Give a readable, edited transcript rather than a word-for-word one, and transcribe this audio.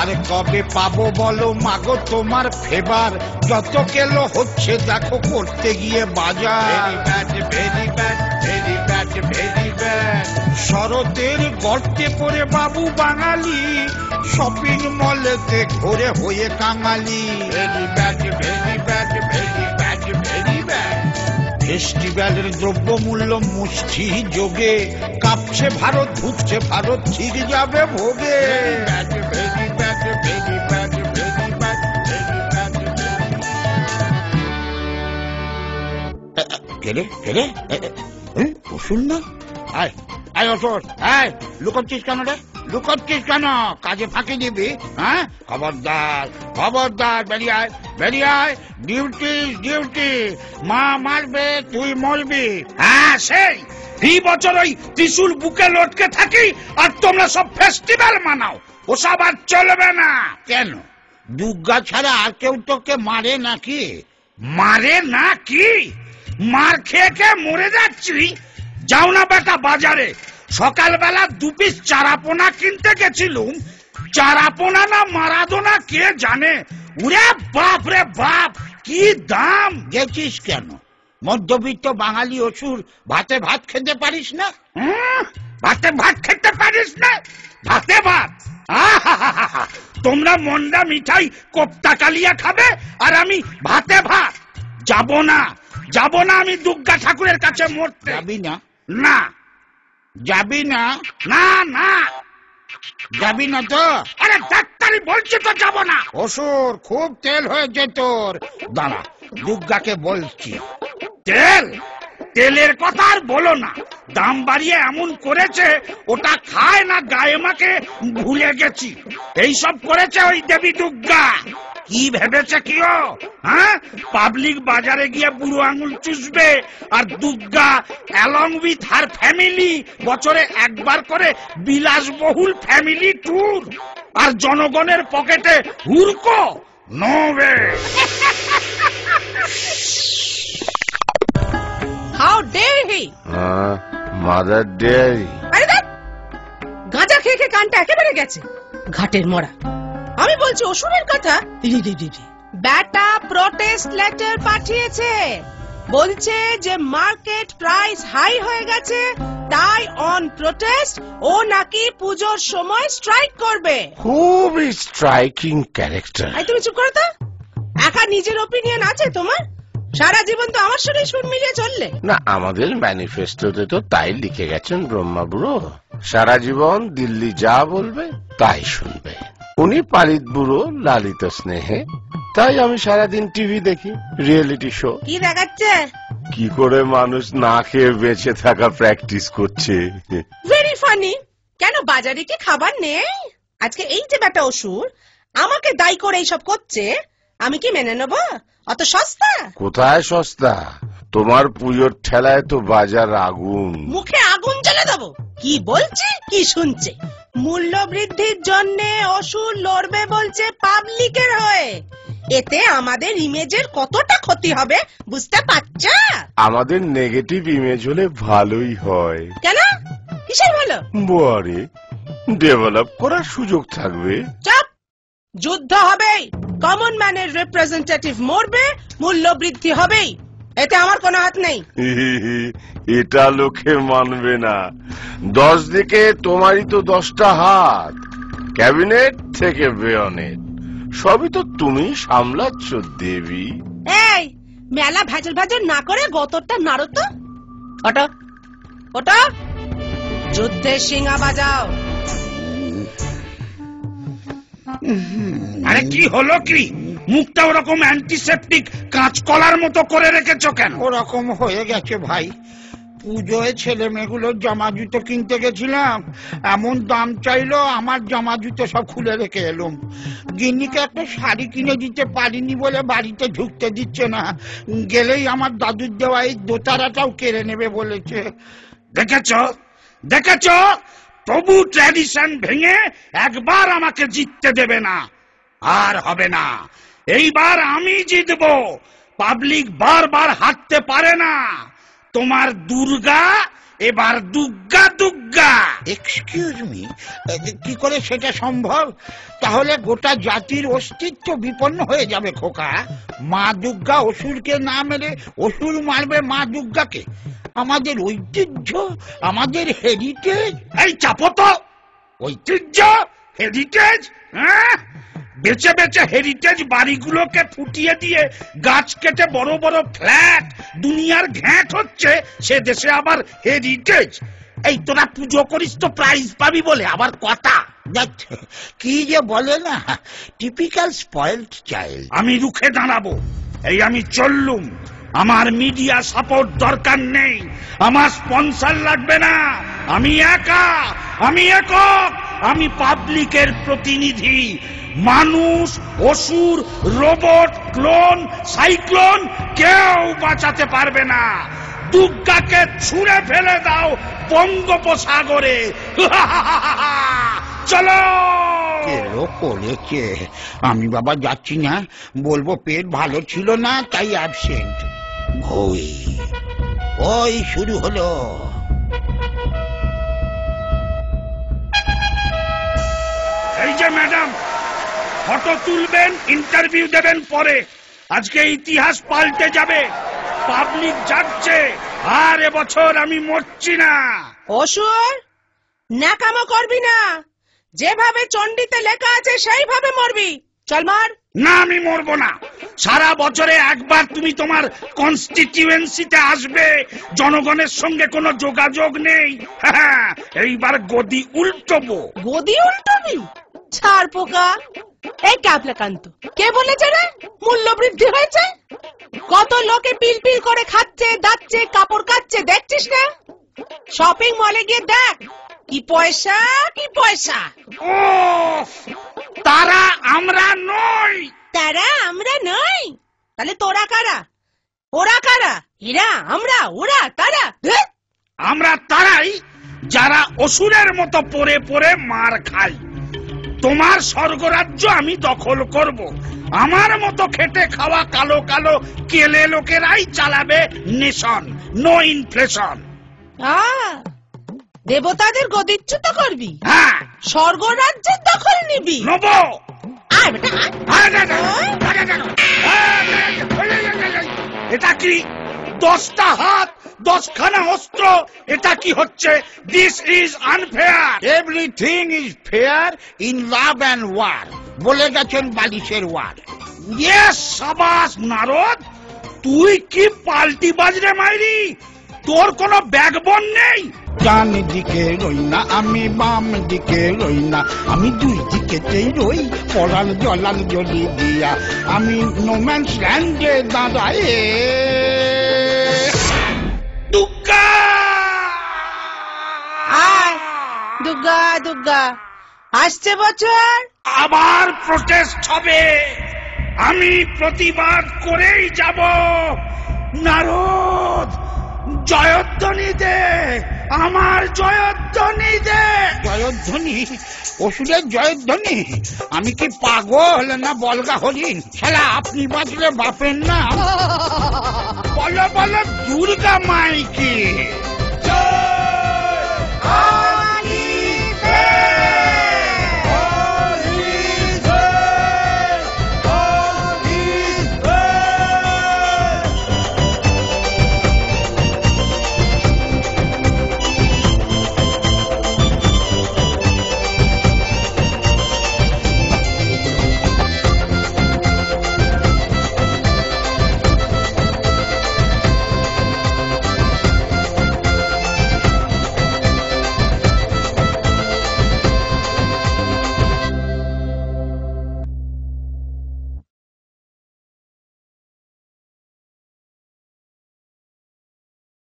আর কবে পাবো বলো মাগো তোমার ফেবার? যত কেলো হচ্ছে দেখো করতে গিয়ে বাজার। Very bad, very bad, very bad. শরতের গর্তে পড়ে বাবু বাঙালি, শপিং মলেতে ঘুরে হয়ে কাঙালি। Very bad, very bad, very bad, very bad. ফেস্টিভ্যালের দ্রব্যমূল্য মুষ্টি যোগে, কাঁপছে ভারত, ধুকছে ভারত, ঠিক যাবে ভোগে। কেরে কেরে অসুর না? আয় আয় অসুর, আয় লুকোচ্ছিস কেন রে? লুকোচ্ছিস কেন? কাজে ফাঁকি দিবি? হ্যাঁ, খবরদার খবরদার, বেরিয়ে আয় বেরিয়ে আয়। ডিউটি ডিউটি, মা মারবে তুই মরবি। হ্যাঁ সেই ফি বছর ওই ত্রিশুল বুকে লটকে থাকি আর তোমরা সব ফেস্টিভ্যাল মানাও, ওসব আর চলবে না। কেন, দুর্গা ছাড়া আর কেউ তোকে মারে নাকি? মারে না কি? মার খেয়ে খেয়ে মরে যাচ্ছি। যাও না বেটা বাজারে, সকালবেলা 2 পিস চারাপোনা কিনতে গেছিলুম। চারাপোনা না মারাদোনা কে জানে। উরে বাপ রে বাপ, কি দাম! গেছিস কেন? মধ্যবিত্ত বাঙালি অসুর, ভাতে ভাত খেতে পারিস না? ভাতে ভাত খেতে পারিস না? ভাতে ভাত? তোমরা মন্ডা মিঠাই কোপ্তা কালিয়া খাবে আর আমি ভাতে ভাত? যাব না যাব না আমি দুর্গা ঠাকুরের কাছে মরতে। যাবি না? না। যাবি না? না না যাবি না তো? আরে ডাক্তারি বলছি তো যাব না। অসুর, খুব তেল হয়েছে তোর। দাঁড়া, দুর্গাকে বলছি। তেল? তেলের কথা আর বলো না, দাম বাড়িয়ে এমন করেছে ওটা খায় না গায়ে মাকে ভুলে গেছি। এইসব করেছে ওই দেবী দুর্গা। কি ভেবেছে কি ও? হ্যাঁ, পাবলিক বাজারে গিয়ে বুড়ো আঙুল চুষবে আর Durga along with her family বছরে একবার করে বিলাসবহুল ফ্যামিলি ট্যুর, আর জনগণের পকেটে হুরকো। No way. How dare he? Mother dairy. আরে দেখ, গাঁজা খেয়ে খেয়ে কানটা একেবারে গেছে ঘাটের মরা। আমি বলছি অসুরের কথা। ব্যাটা প্রোটেস্ট লেটার পাঠিয়েছে, বলছে যে মার্কেট প্রাইস হাই হয়ে গেছে, তাই অন প্রোটেস্ট ও নাকি পুজোর সময় স্ট্রাইক করবে। খুবই স্ট্রাইকিং ক্যারেক্টার। আই তুমি চুপ করো তো। একা নিজের ওপিনিয়ন আছে তোমার? সারা জীবন তো আমার সঙ্গে সুর মিলিয়ে চললে না, আমাদের ম্যানিফেস্টোতে তো তাই লিখে গেছেন ব্রহ্মা বুড়ো। সারা জীবন দিল্লি যা বলবে তাই শুনবে। উনি পালিত বুড়ো, লালিত স্নেহে। তাই আমি সারাদিন টিভি দেখি, রিয়েলিটি শো। কি দেখাচ্ছে? কি করে মানুষ না খেয়ে বেঁচে থাকা প্র্যাকটিস করছে। Very funny. কেন বাজারে কি খাবার নেই? আজকে এই যে বেটা অসুর আমাকে দায়ী করে এইসব করছে, আমি কি মেনে নেব? অত সস্তা? কোথায় সস্তা? তোমার পুজোর ঠেলায় তো বাজার আগুন। মুখে আগুন জ্বালে দেবো? কি বলছে, কি শুনছে? মূল্য বৃদ্ধির জন্য অসুর লড়বে বলছে পাবলিকের হয়ে। এতে আমাদের ইমেজের কতটা ক্ষতি হবে বুঝতে পারছো? আমাদের নেগেটিভ ইমেজ হলে ভালোই হয়। কেন? কিসের ভালো? বারে, ডেভেলপ করার সুযোগ থাকবে। চুপ! যুদ্ধ হবেই, কমন ম্যানের রিপ্রেজেন্টেটিভ মরবে, মূল্য বৃদ্ধি হবেই, এতে আমার কোনো হাত নেই। এটা লোকে মানবে না। 10 দিকে তোমারই তো 10টা হাত, ক্যাবিনেট থেকে বেয়নেট, সবই তো তুমি সামলাচ্ছ দেবী। এই মেলা ভেজল ভেজল না করে গোতরটা নাড়ো তো। ওটা ওটা, যুদ্ধের শিঙা বাজাও। আরে কি হলো কি? মুখটা ওরকম অ্যান্টিসেপটিক কাঁচকলার মতো করে রেখেছো কেন? ওরকম হয়ে গেছে ভাই। পুজোয় ছেলে মেয়েগুলোর জামা জুতো কিনতে গেছিলাম, এমন দাম চাইলো, আমার জামা জুতো সব খুলে রেখে এলুম। গিন্নিকে একটা শাড়ি কিনে দিতে পারিনি বলে বাড়িতে ঢুকতে দিচ্ছে না, গেলেই আমার দাদুর দেওয়া এই দোতারাটাও কেড়ে নেবে বলেছে। দেখেছো দেখেছো, তবু ট্র্যাডিশন ভেঙে একবার আমাকে জিততে দেবে না। আর হবে না, এইবার আমি জিতবো। পাবলিক বারবার হারতে পারে না। তোমার দুর্গা এবার দুগ্গা দুগ্গা। এক্সকিউজ মি, কি করে সেটা সম্ভব? তাহলে গোটা জাতির অস্তিত্ব বিপন্ন হয়ে যাবে খোকা। মা দুর্গা অসুরকে না মেরে অসুর মারবে মা দুর্গাকে। আমাদের ঐতিহ্য, আমাদের হেরিটেজ। এই চাপো তো, ঐতিহ্য হেরিটেজ? হ্যাঁ, বেঁচে বেঁচে হেরিটেজ বাড়িগুলোকে ফুটিয়ে দিয়ে গাছ কেটে বড় বড় ফ্ল্যাট দুনিয়ার ঘ্যাঁট হচ্ছে, সে দেশে আবার হেরিটেজ? এই তোরা পুজো করিস তো প্রাইজ পাবি বলে আবার কথা। কি যে বলে না, টিপিক্যাল স্পয়েলড চাইল্ড। আমি রুখে দাঁড়াবো। এই আমি চললুম, আমার মিডিয়া সাপোর্ট দরকার নেই, আমার স্পন্সর লাগবে না। আমি একা, আমি একক, আমি পাবলিকের প্রতিনিধি। মানুষ, অসুর, রোবট, ক্লোন, সাইক্লোন কেউ বাঁচাতে পারবে না। দুর্গাকে ছুঁড়ে ফেলে দাও বঙ্গোপসাগরে। চলো। করেছে, আমি বাবা যাচ্ছি না, বলবো পেট ভালো ছিল না তাই অ্যাবসেন্ট। ওই শুরু হলো। এই যে ম্যাডাম, ফটো তুলবেন, ইন্টারভিউ দেবেন পরে। আজকে ইতিহাস পাল্টে যাবে, পাবলিক যাচ্ছে। আর এবছর আমি মরছি না। অসুর, ন্যাকামো করবি না, যেভাবে চণ্ডীতে লেখা আছে সেইভাবে মরবি। চল মার। না, আমি মরবো না। সারা বছরে একবার তুমি তোমার কনস্টিটিউয়েন্সিতে আসবে, জনগণের সঙ্গে কোনো যোগাযোগ নেই। এইবার গদি উল্টবো। গদি উল্টবি? ছাড় পোকা। এই ক্যাবলাকান্ত, কে বলেছে রে মূল্য বৃদ্ধি হয়েছে? কত লোকে পিল পিল করে খাচ্ছে, দাচ্ছে, কাপড় কাচ্ছে, দেখছিস না? শপিং মলে গিয়ে দেখ, কি পয়সা, কি পয়সা। ও, তারা আমরা নই। তারা আমরা নই? তাহলে তোরা কারা? ওরা কারা? এরা, আমরা, ওরা, তারা? আমরা তারাই যারা অসুরের মতো পড়ে পড়ে মার খাই। তোমার স্বর্গরাজ্য আমি দখল করব। আমার মতো খেটে খাওয়া কালো কালো কেলে লোকেরাই চালাবে নেশন। No inflation. দেবতাদের গদিচ্যুত করবি? হ্যাঁ। স্বর্গরাজ্যের দখল নিবি? নেব। আয় বেটা, এটা কি 10টা হাত, 10খানা অস্ত্র? এটা কি হচ্ছে? This is unfair. Everything is fair in love and war, বলে গেছেন বালিশের ওয়ার। ইয়েস, সাবাস নারদ, তুই কি পাল্টি বাজরে মাইরি? তোর কোনো ব্যাকবোন নেই। ডান দিকে রই না আমি, বাম দিকে রই না আমি, দুই দিকেতেই রই পড়াল জলাল জলি দিয়া। আমি নোম্যান্স ল্যান্ডে দাঁড়ায়। দুর্গা, আয় দুর্গা, দুর্গা আসছে বছর। আবার প্রটেস্ট হবে, আমি প্রতিবাদ করেই যাব। নারদ, জয়ধ্বনি দে, আমার জয়ধ্বনি দে। জয়ধ্বনি? অসুরের জয়ধ্বনি? আমি কি পাগল না বলগা হরিণ? শালা আপনি বাঁচলে বাপের নাম। বলো বলো দুর্গা মাইকে।